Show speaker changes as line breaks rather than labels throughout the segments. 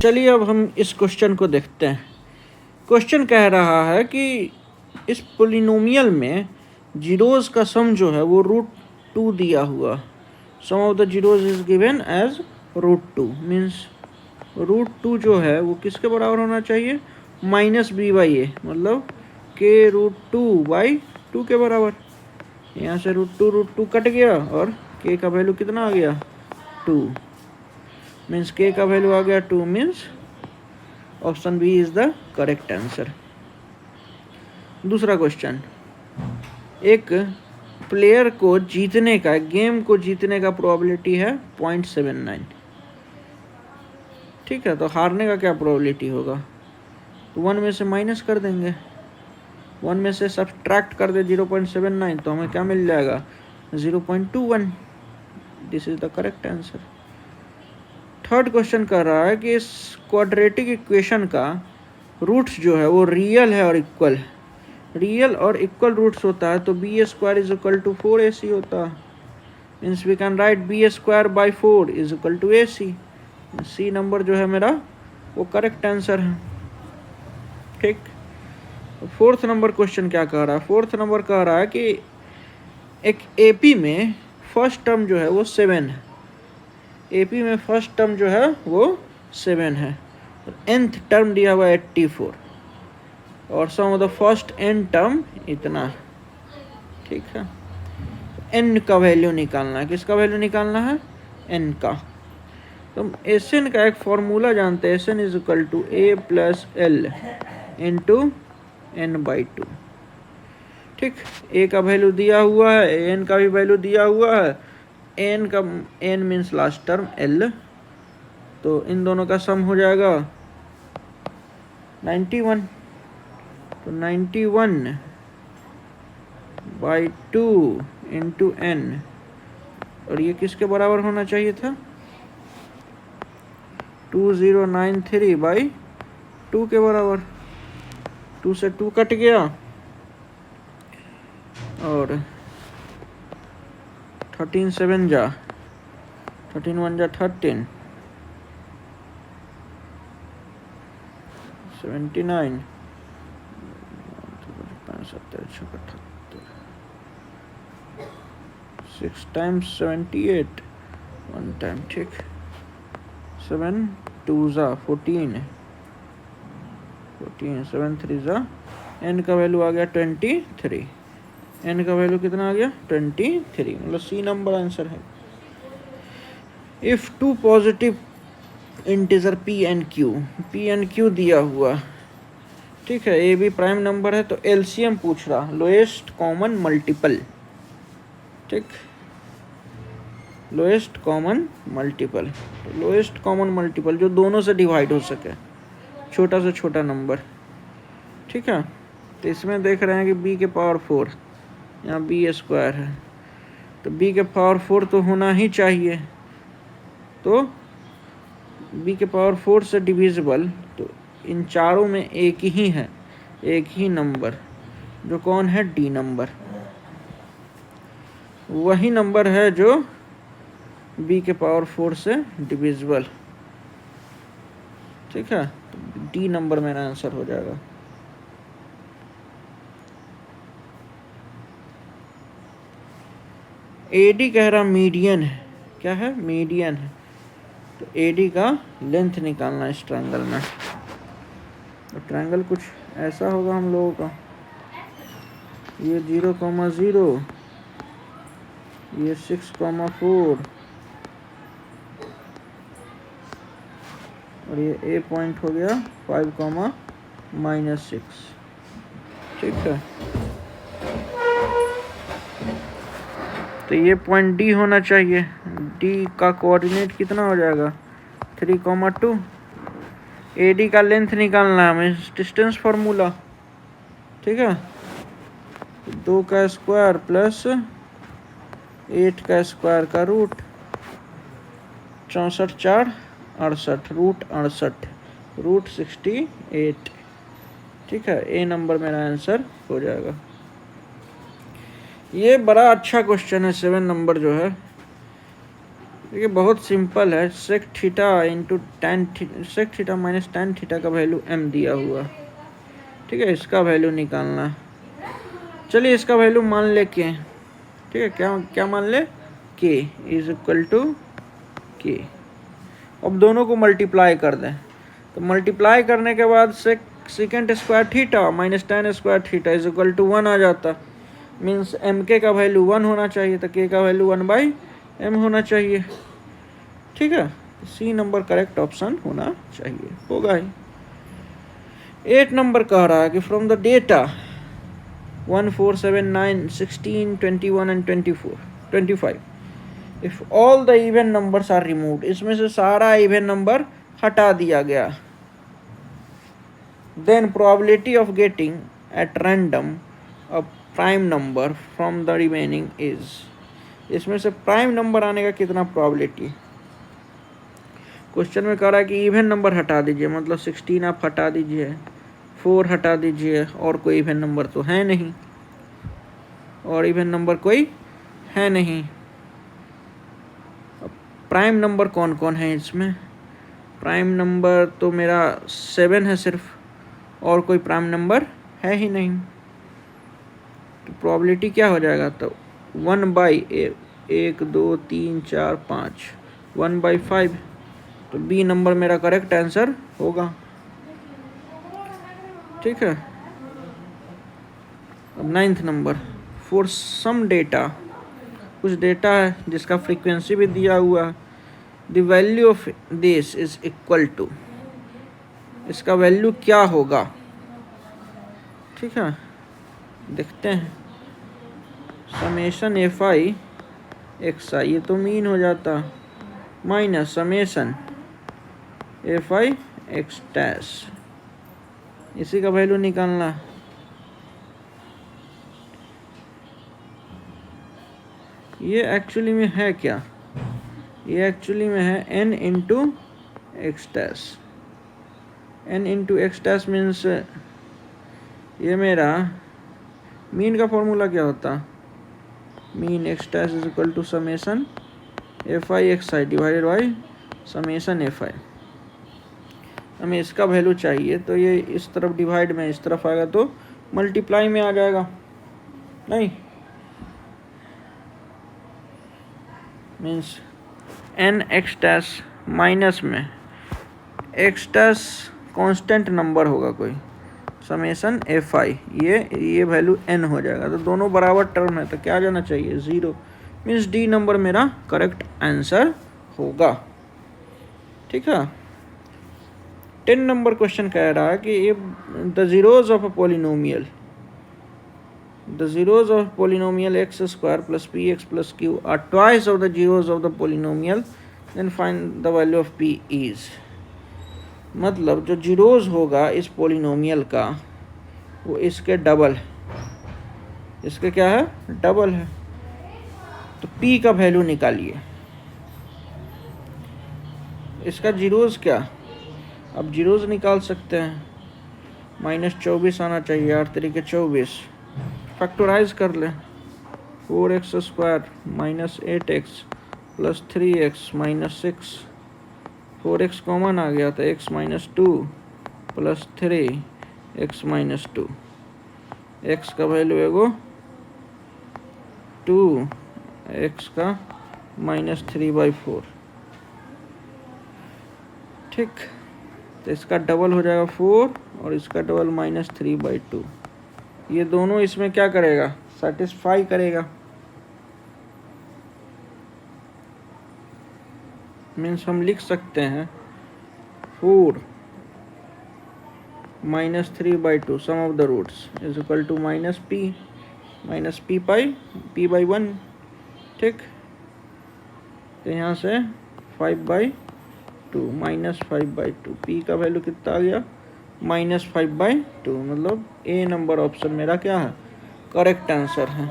चलिए अब हम इस क्वेश्चन को देखते हैं। क्वेश्चन कह रहा है कि इस पोलिनोमियल में जीरोज का सम जो है वो √2 दिया हुआ। Sum of the zeros is given as √2 means √2 जो है वो किसके बराबर होना चाहिए, -b/a, मतलब k√2/2 के बराबर। यहाँ से √2 कट गया और k का वैल्यू कितना आ गया, 2 मीन्स k का वैल्यू आ गया 2 means option B is the correct answer. दूसरा क्वेश्चन, एक प्लेयर को जीतने का, गेम को जीतने का प्रोबेबिलिटी है 0.79। ठीक है, तो हारने का क्या प्रोबेबिलिटी होगा, तो 1 में से माइनस कर देंगे, 1 में से सब्ट्रैक्ट कर दे 0.79 तो हमें क्या मिल जाएगा, 0.21। This is the correct answer. Third question कर रहा है कि इस क्वाड्रेटिक इक्वेशन का रूट्स जो है वो रियल है और इक्वल है। रियल और इक्वल रूट्स होता है तो b² = 4ac होता है, means we can write b²/4 = ac। C number जो है मेरा वो करेक्ट आंसर है। ठीक, फोर्थ नंबर क्वेश्चन क्या कह रहा है, फोर्थ नंबर कह रहा है कि एक एपी में फर्स्ट टर्म जो है वो 7 है, एपी में फर्स्ट टर्म जो है वो 7 है, nth टर्म दिया हुआ 84 और sum of the first n term इतना। ठीक है, n का वैल्यू निकालना है, किसका वैल्यू निकालना है, n का। तो Sn का एक फॉर्मूला जानते हैं, Sn = a + l × n/2। ठीक, a का वैल्यू दिया हुआ है, n का भी वैल्यू दिया हुआ है, n का n means last term l, तो इन दोनों का सम हो जाएगा 91। तो 91/2 × n, और ये किसके बराबर होना चाहिए था, 2093/2 के बराबर। 2 से 2 कट गया और 13 7 जा 13 1 जा 13, 79, 6 times 78 1 टाइम। ठीक, 7 2 जा 14, 7 3 जा, n का वैल्यू आ गया 23, n का वैल्यू कितना आ गया 23, मतलब सी नंबर आंसर है। If two positive integer p and q दिया हुआ, ठीक है, ए भी प्राइम नंबर है तो एलसीएम पूछ रहा, लोएस्ट कॉमन मल्टीपल। ठीक, लोएस्ट कॉमन मल्टीपल, तो लोएस्ट कॉमन मल्टीपल जो दोनों से डिवाइड हो सके, छोटा से छोटा नंबर। ठीक है, तो इसमें देख रहे हैं कि b के पावर 4, यहाँ b² है तो b के पावर 4 तो होना ही चाहिए, तो b के पावर 4 से डिविजिबल, तो इन चारों में एक ही है, एक ही नंबर, जो कौन है, d नंबर। वही नंबर है जो b के पावर 4 से डिविजिबल। ठीक है, तो d नंबर मेरा आंसर हो जाएगा। AD कह रहा मीडियन है, क्या है, मीडियन है, तो AD का लेंथ निकालना है इस ट्रायंगल में। तो ट्रायंगल कुछ ऐसा होगा हम लोगों का, ये 0,0, ये 6,4 और ये A पॉइंट हो गया 5,-6। ठीक है, तो ये पॉइंट D होना चाहिए, D का कोऑर्डिनेट कितना हो जाएगा, 3,2। AD का लेंथ निकालना है हमें, डिस्टेंस फार्मूला। ठीक है, 2 का स्क्वायर प्लस 8 का स्क्वायर का रूट, 64 4 68, रूट 68। ठीक है, ए नंबर मेरा आंसर हो जाएगा। ये बड़ा अच्छा क्वेश्चन है, 7 नंबर जो है देखिए बहुत सिंपल है, sec theta into tan sec theta minus tan theta का वैल्यू m दिया हुआ, ठीक है, इसका वैल्यू निकालना। चलिए इसका वैल्यू मान ले के, ठीक है, क्या क्या मान ले, k is equal to k। अब दोनों को मल्टीप्लाई कर दें, तो मल्टीप्लाई करने के बाद second square theta minus tan square theta is equal to 1 आ जाता। मीन्स एम के का वैल्यू 1 होना चाहिए, तो के का वैल्यू 1/m होना चाहिए, ठीक है। सी नंबर करेक्ट ऑप्शन होना चाहिए, होगा ही। 8 नंबर कह रहा है कि from the data 1 4 7 9 16 21 and 25 if all the even numbers are removed, इसमें से सारा इवन नंबर हटा दिया गया, then probability of getting at random a prime number from the remaining is, इसमें से प्राइम नंबर आने का कितना प्रोबेबिलिटी। क्वेश्चन में कह रहा है कि इवन नंबर हटा दीजिए, मतलब 16 आप हटा दीजिए, 4 हटा दीजिए, और कोई इवन नंबर तो है नहीं, और इवन नंबर कोई है नहीं। प्राइम नंबर कौन कौन है इसमें, प्राइम नंबर तो मेरा 7 है सिर्फ, और कोई प्राइम नंबर है ही नहीं, तो प्रोबेबिलिटी क्या हो जाएगा, तो 1/1 2 3 4 5 1/5, तो बी नंबर मेरा करेक्ट आंसर होगा, ठीक है। अब 9th number, for some data, कुछ डेटा है जिसका फ्रीक्वेंसी भी दिया हुआ है, the value of this is equal to, इसका वैल्यू क्या होगा, ठीक है, देखते हैं। Summation F I X I, ये तो मीन हो जाता, minus summation F I X dash, इसी का वैल्यू निकालना। ये एक्चुअली में है क्या, ये एक्चुअली में है n into X dash, n into X dash means ये मेरा मीन का फॉर्मूला क्या होता, mean X dash is equal to summation F I X I divided by summation F I. हमें इसका वैल्यू चाहिए, तो ये इस तरफ डिवाइड में इस तरफ आएगा तो मल्टीप्लाई में आ जाएगा, नहीं means N X dash minus में एक्स डैश कांस्टेंट नंबर होगा कोई, समेशन एफ आई, ये वैल्यू n हो जाएगा, तो दोनों बराबर टर्म है, तो क्या आ जाना चाहिए 0, मीन्स डी नंबर मेरा करेक्ट आंसर होगा, ठीक है। 10 नंबर क्वेश्चन कह रहा है कि ये the zeros of a polynomial, the zeros of polynomial x square plus px plus q are twice of the zeros of the polynomial, then find the value of p is, मतलब जो zeros होगा इस polynomial का वो इसके double है, इसके क्या है, डबल है, तो p का वैल्यू निकालिए। इसका जीरोज क्या, अब जीरोज निकाल सकते हैं, -24 आना चाहिए, 8 तरीके 24, फैक्टराइज कर लें, 4x square minus 8x plus 3x minus 6, 4x common आ गया था, x minus 2 plus 3x minus 2, x का वैल्यू एगो 2, x का -3/4, ठीक, तो इसका डबल हो जाएगा 4 और इसका डबल -3/2, ये दोनों इसमें क्या करेगा, सेटिस्फाई करेगा, मीन्स हम लिख सकते हैं 4 -3/2 sum of the roots is equal to -p/1, ठीक, तो यहाँ से 5/2 -5/2, p का वैल्यू कितना आ गया, -5/2, मतलब ए नंबर ऑप्शन मेरा क्या है, करेक्ट आंसर है।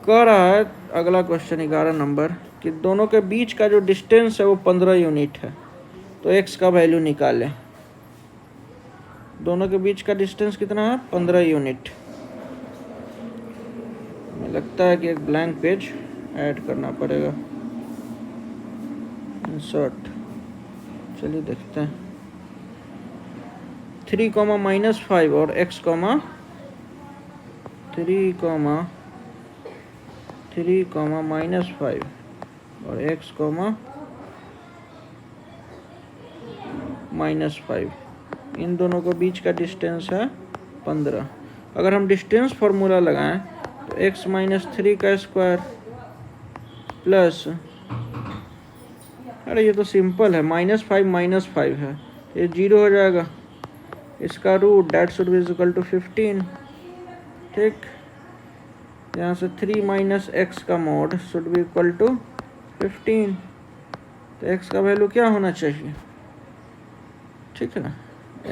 कह रहा है अगला क्वेश्चन 11 नंबर कि दोनों के बीच का जो डिस्टेंस है वो 15 यूनिट है, तो x का वैल्यू निकालें। दोनों के बीच का डिस्टेंस कितना है, 15 यूनिट। हमें लगता है कि एक ब्लैंक पेज ऐड करना पड़ेगा। इंसर्ट, चलिए देखते हैं। 3 कॉमा -5 और x कॉमा 3 कॉमा -5 और x कॉमा -5, इन दोनों के बीच का डिस्टेंस है 15। अगर हम डिस्टेंस फार्मूला लगाएं तो x -3 का स्क्वायर प्लस, अरे ये तो सिंपल है, -5 है, ये 0 हो जाएगा। इसका root that should be equal to 15। ठीक, यहाँ से 3 - x का mod should be equal to 15। तो x का वैल्यू क्या होना चाहिए? ठीक है ना,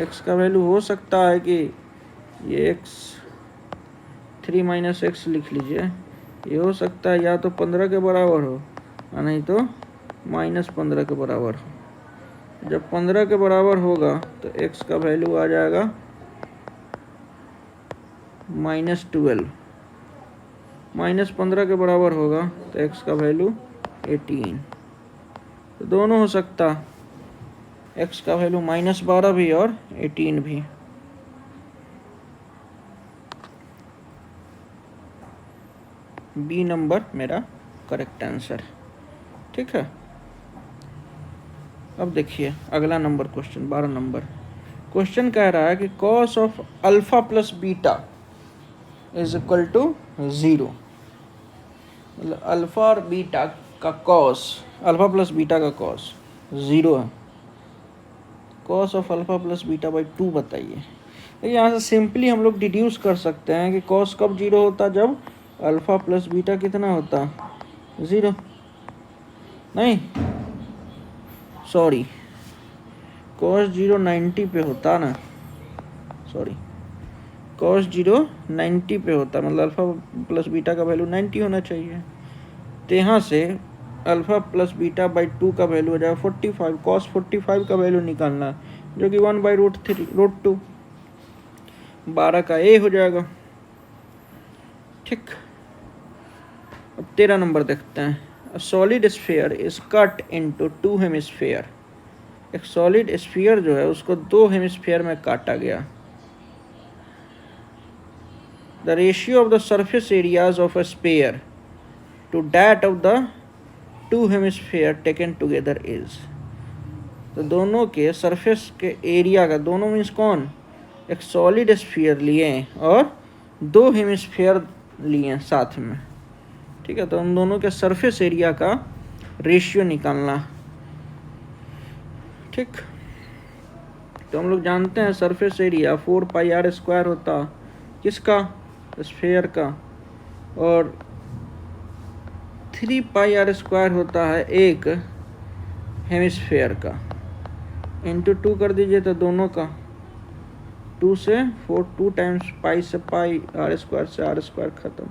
x का वैल्यू हो सकता है कि ये x 3 - x लिख लीजिए, ये हो सकता है या तो 15 के बराबर हो या नहीं तो -15 के बराबर हो। जब 15 के बराबर होगा तो x का वैल्यू आ जाएगा -12, -15 के बराबर होगा तो x का वैल्यू 18। तो दोनों हो सकता, x का वैल्यू -12 भी और 18 भी। बी नंबर मेरा करेक्ट आंसर। ठीक है, अब देखिए अगला नंबर क्वेश्चन 12 नंबर क्वेश्चन कह रहा है कि cos of alpha plus beta is equal to 0। मतलब अल्फा और बीटा का कॉस, अल्फा प्लस बीटा का कॉस 0 है। Cos of alpha plus beta by 2 बताइए। तो यहाँ से सिंपली हम लोग डिड्यूस कर सकते हैं कि कॉस कब 0 होता, जब अल्फा प्लस बीटा कितना होता, 0। नहीं सॉरी, कॉस 0 90 पे होता ना, सॉरी कॉस 0 90 पे होता, मतलब अल्फा प्लस बीटा का वैल्यू 90 होना चाहिए। तो यहाँ से अल्फा प्लस बीटा बाई 2 का वैल्यू हो जाएगा 45। कॉस 45 का वैल्यू निकालना है, जो कि 1/√2, 12 का ए हो जाएगा। ठीक, अब 13 नंबर देखते हैं। A solid sphere is cut into 2 hemisphere. एक सॉलिड स्फीयर जो है उसको 2 हेमिस्फीयर में काटा गया। The ratio of the surface areas of a sphere to that of the 2 hemisphere taken together is। तो दोनों के सरफेस के एरिया का, दोनों मीन्स कौन, एक सॉलिड स्फीयर लिए और 2 हेमिस्फीयर लिए साथ में। ठीक है, तो उन दोनों के सरफेस एरिया का रेशियो निकालना। ठीक, तो हम लोग जानते हैं सरफेस एरिया 4πr² होता, किसका, स्फीयर का, और 3πr² होता है एक हेमिस्फीयर का। इंटू 2 कर दीजिए तो दोनों का, 2 से 4, 2 टाइम्स पाई से पाई, r² से r² खत्म।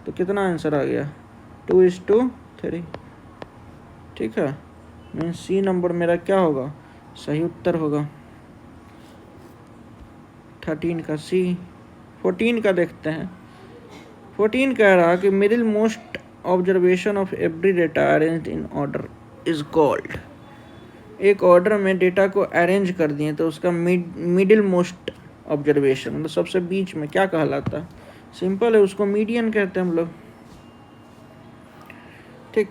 तो कितना आंसर आ गया, 2:3। ठीक है, मीन्स सी नंबर मेरा क्या होगा, सही उत्तर होगा 13 का सी। 14 का देखते हैं। 14 कह रहा कि middle most observation of every data arranged in order is called. एक ऑर्डर में डेटा को अरेंज कर दिए तो उसका मिडिल मोस्ट ऑब्जर्वेशन, मतलब सबसे बीच में, क्या कहलाता है, सिंपल है, उसको मीडियन कहते हैं हम लोग। ठीक,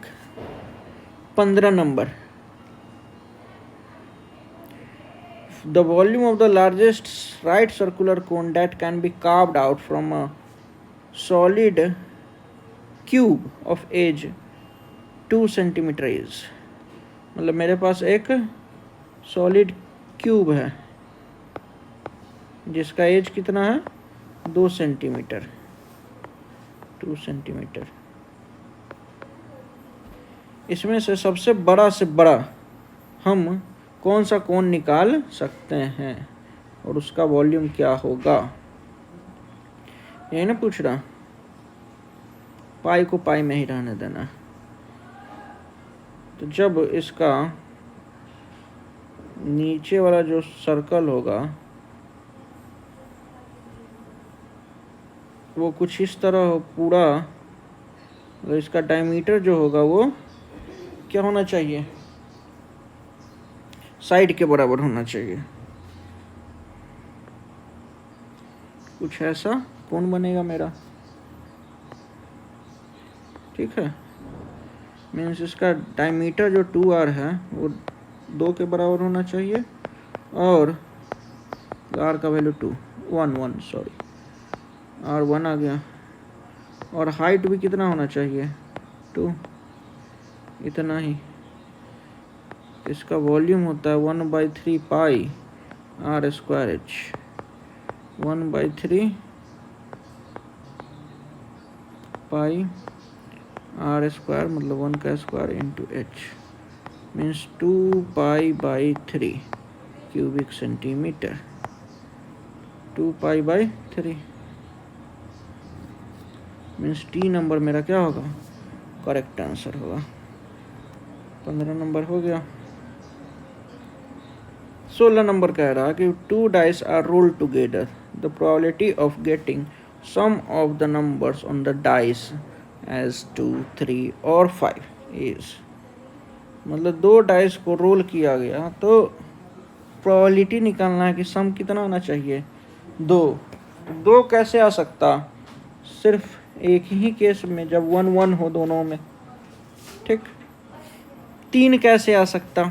15 number. The volume of the largest right circular cone that can be carved out from a solid cube of age 2 centimeter is। मतलब मेरे पास एक सॉलिड क्यूब है जिसका एज कितना है, 2 सेंटीमीटर, 2 सेंटीमीटर। इसमें से सबसे बड़ा से बड़ा हम कौन सा कोण निकाल सकते हैं और उसका वॉल्यूम क्या होगा, यही ना पूछ रहा। पाई को पाई में ही रहने देना। तो जब इसका नीचे वाला जो सर्कल होगा वो कुछ इस तरह हो, पूरा तो इसका डायमीटर जो होगा वो क्या होना चाहिए, साइड के बराबर होना चाहिए। कुछ ऐसा कौन बनेगा मेरा, ठीक है। मीन्स इसका डायमीटर जो 2r है वो 2 के बराबर होना चाहिए, और r का वैल्यू 1 सॉरी r 1 आ गया, और हाइट भी कितना होना चाहिए 2, इतना ही। इसका वॉल्यूम होता है 1/3 pi r square h, 1/3 pi r square मतलब 1 का square into h, means 2π/3 cubic centimetre, 2π/3 means T number मेरा क्या होगा, करेक्ट आंसर होगा। 15 नंबर हो गया। 16 नंबर कह रहा कि 2 dice are rolled together, the probability of getting sum of the numbers on the dice as 2, 3 और 5 इज, मतलब 2 डाइस को रोल किया गया तो प्रोबेबिलिटी निकालना है कि सम कितना होना चाहिए 2 कैसे आ सकता, सिर्फ एक ही केस में जब 1 हो दोनों में, ठीक। 3 कैसे आ सकता,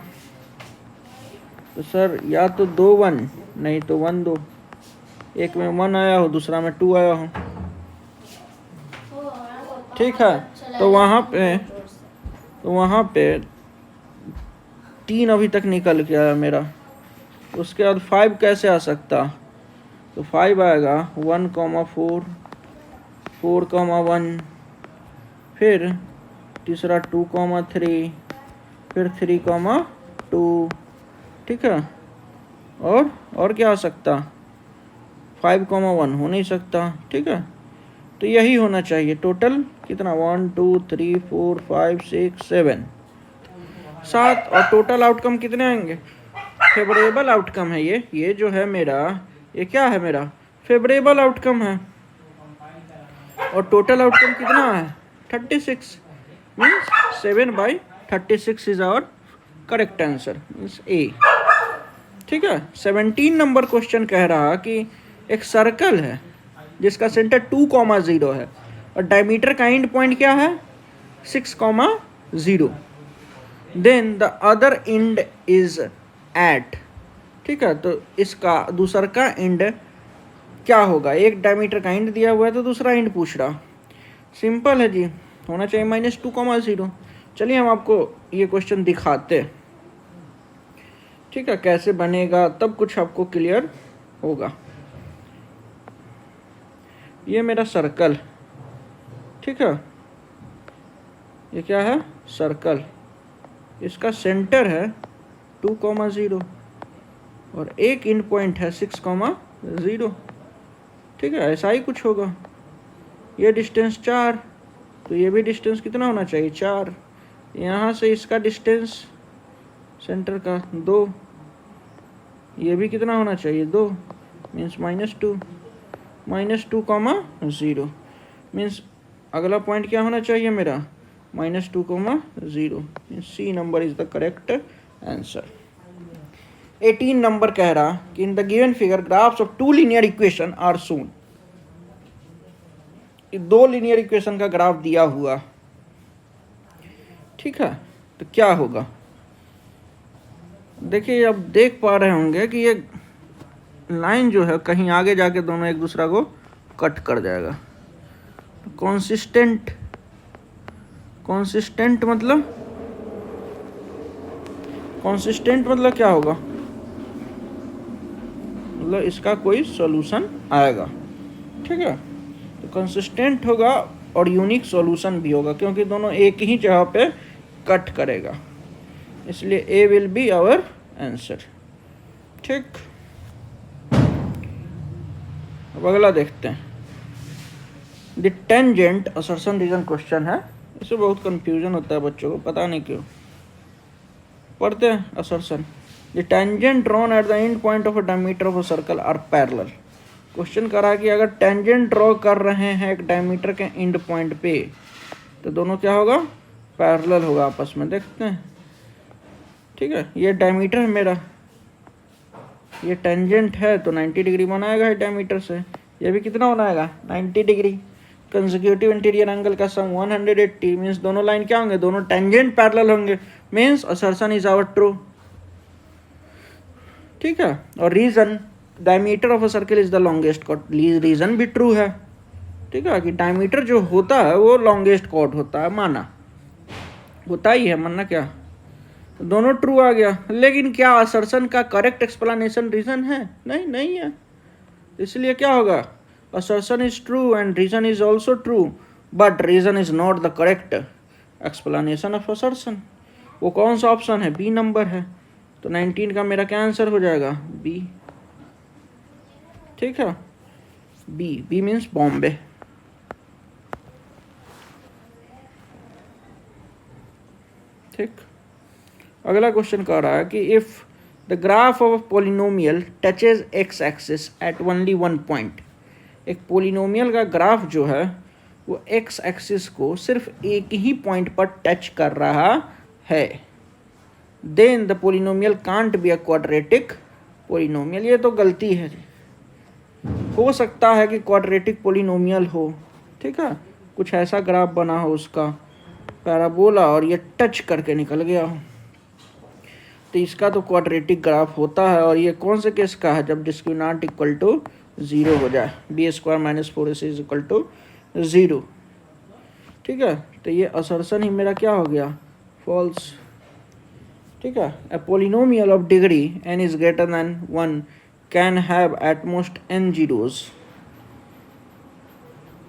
तो सर या तो 2 1 नहीं तो 1 2, एक में 1 आया हो दूसरा में 2 आया हो, ठीक है। तो वहाँ पे 3 अभी तक निकल के आया मेरा। उसके बाद 5 कैसे आ सकता, तो 5 आएगा 1,4 4,1, फिर तीसरा 2,3, फिर 3,2, ठीक है। और क्या आ सकता, 5,1 हो नहीं सकता, ठीक है। तो यही होना चाहिए टोटल कितना 1 2 3 4 5 6 7 7, और टोटल आउटकम कितने आएंगे, फेवरेबल आउटकम है ये जो है मेरा, ये क्या है मेरा फेवरेबल आउटकम है, और टोटल आउटकम कितना है 36, means 7/36 is our correct answer, means A, ठीक है। 17 नंबर क्वेश्चन कह रहा कि एक सर्कल है जिसका सेंटर 2,0 है और डायमीटर का एंड पॉइंट क्या है 6,0, then the other end is at, ठीक है। तो इसका दूसरा का एंड क्या होगा, एक डायमीटर का एंड दिया हुआ है तो दूसरा एंड पूछ रहा, सिंपल है जी, होना चाहिए -2,0। चलिए हम आपको ये क्वेश्चन दिखाते, ठीक है, कैसे बनेगा तब कुछ आपको क्लियर होगा। ये मेरा सर्कल, ठीक है, ये क्या है सर्कल, इसका सेंटर है 2,0 और एक एंड पॉइंट है 6,0, ठीक है। ऐसा ही कुछ होगा, ये डिस्टेंस 4, तो ये भी डिस्टेंस कितना होना चाहिए 4, यहाँ से इसका डिस्टेंस सेंटर का 2, ये भी कितना होना चाहिए 2, मीन्स -2, -2,0 मीन्स अगला पॉइंट क्या होना चाहिए मेरा -2,0, means C number is the correct answer. 18 number कह रहा कि in the given figure graphs of 2 linear equation are shown, 2 linear equation का ग्राफ दिया हुआ, ठीक है। तो क्या होगा, देखिए अब देख पा रहे होंगे कि ये लाइन जो है कहीं आगे जाके दोनों एक दूसरा को कट कर जाएगा। तो कॉन्सिस्टेंट मतलब क्या होगा, मतलब इसका कोई सॉल्यूशन आएगा, ठीक है। तो कंसिस्टेंट होगा और यूनिक सॉल्यूशन भी होगा क्योंकि दोनों एक ही जगह पे कट करेगा, इसलिए A will be our answer, ठीक। अब अगला देखते हैं, the tangent assertion reason question है, इससे बहुत कंफ्यूजन होता है बच्चों को, पता नहीं क्यों। पढ़ते हैं assertion, the tangent drawn at the end point of a diameter of a circle are parallel. Question करा कि अगर टेंजेंट ड्रॉ कर रहे हैं एक डायमीटर के एंड पॉइंट पे तो दोनों क्या होगा, पैरेलल होगा आपस में, देखते हैं। ठीक है, ये डायमीटर है मेरा, ये टेंजेंट है तो 90 डिग्री बनाएगा है डायमीटर से, ये भी कितना बनाएगा 90 डिग्री। कंसेक्यूटिव इंटीरियर एंगल का सम 180 मीन्स दोनों लाइन क्या होंगे, दोनों टेंजेंट पैरेलल होंगे, means assertion is our true. ठीक है, और reason diameter of a circle is the longest chord, reason भी ट्रू है। ठीक है, कि डायमीटर जो होता है वो लॉन्गेस्ट कॉर्ड होता है, माना होता ही है, मानना क्या, दोनों ट्रू आ गया। लेकिन क्या असर्शन का करेक्ट एक्सप्लेनेशन रीजन है, नहीं है, इसलिए क्या होगा, assertion is true and reason is also true but reason is not the correct explanation of assertion। वो कौन सा ऑप्शन है, बी नंबर है, तो 19 का मेरा क्या आंसर हो जाएगा, बी। ठीक है, बी मीन्स बॉम्बे। ठीक, अगला क्वेश्चन कह रहा है कि if the graph of polynomial touches x axis at only one point, एक पोलिनोमियल का ग्राफ जो है वो एक्स एक्सिस को सिर्फ एक ही पॉइंट पर टच कर रहा है, then the polynomial can't be a quadratic polynomial. ये तो गलती है, हो सकता है कि क्वाड्रेटिक पोलिनोमियल हो। ठीक है, कुछ ऐसा ग्राफ बना हो उसका पैराबोला और ये टच करके निकल गया हो, तो इसका तो क्वाड्रेटिक ग्राफ होता है। और ये कौन से केस का है, जब डिस्क्रिमिनेंट इक्वल टू 0 हो जाए, B square minus 4ac is equal to 0। ठीक है, तो ये असर्शन ही मेरा क्या हो गया, फॉल्स। ठीक है, a polynomial of degree n is greater than 1 can have at most n zeros.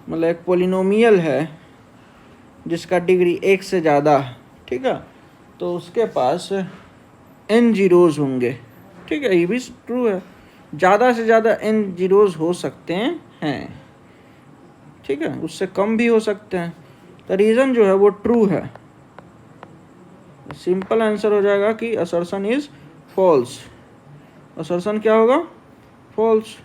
मतलब एक पोलिनोमियल है जिसका डिग्री 1 से ज़्यादा है, ठीक है, तो उसके पास n जीरोज होंगे। ठीक है, ये भी ट्रू है, ज़्यादा से ज़्यादा n जीरोज हो सकते हैं। ठीक है, उससे कम भी हो सकते हैं, तो रीज़न जो है वो ट्रू है। सिंपल आंसर हो जाएगा कि असर्शन इज फॉल्स। असर्शन क्या होगा, false,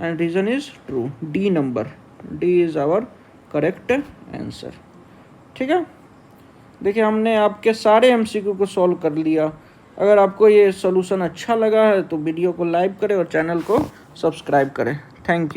and reason is true, D number, D is our correct answer. ठीक है, देखिए हमने आपके सारे एमसीक्यू को सॉल्व कर लिया। अगर आपको ये सॉल्यूशन अच्छा लगा है तो वीडियो को लाइक करें और चैनल को सब्सक्राइब करें। Thank you.